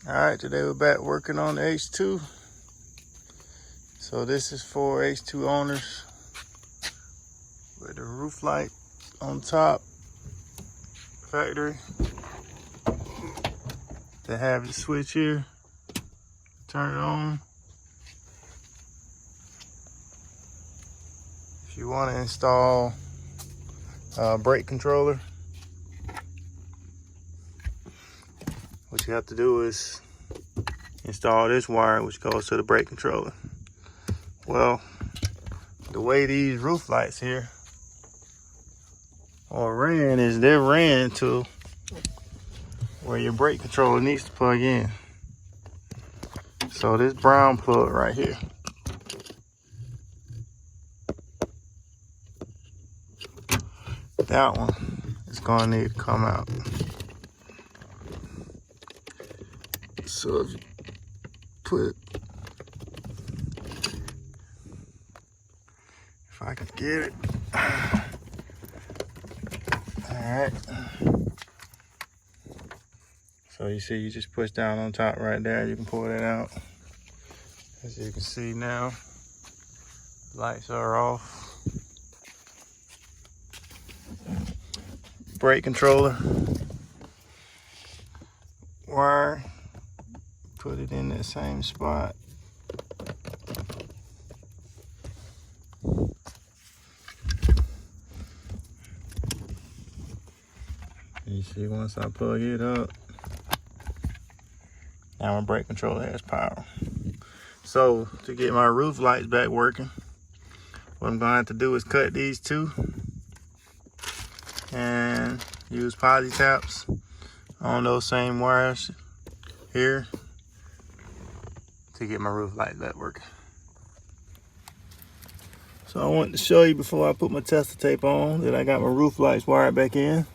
Alright, today we're back working on the H2. So this is for H2 owners with the roof light on top, factory. They have the switch here, turn it on. If you want to install a brake controller, what you have to do is install this wire which goes to the brake controller. Well, the way these roof lights here are ran is they're ran to where your brake controller needs to plug in. So this brown plug right here, that one is gonna need to come out. So if you put, if I can get it. All right. So you see, you just push down on top right there. You can pull that out. As you can see now, lights are off. Brake controller wire, put it in that same spot. You see, once I plug it up, now my brake controller has power. So to get my roof lights back working, what I'm gonna have to do is cut these two and use poly taps on those same wires here to get my roof light back working. So I wanted to show you before I put my tester tape on that I got my roof lights wired back in.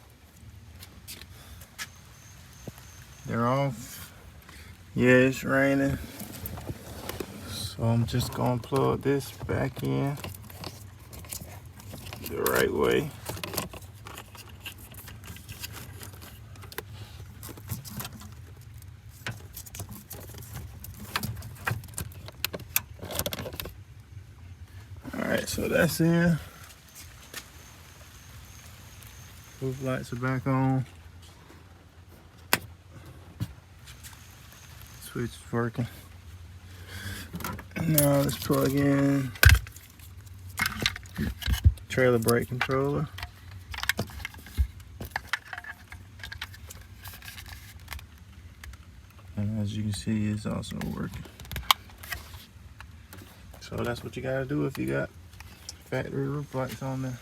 They're off. Yeah, it's raining. So I'm just gonna plug this back in the right way. Alright, so that's in. Roof lights are back on. Switch is working. Now let's plug in trailer brake controller. And as you can see, it's also working. So that's what you gotta do if you got factory roof lights on there.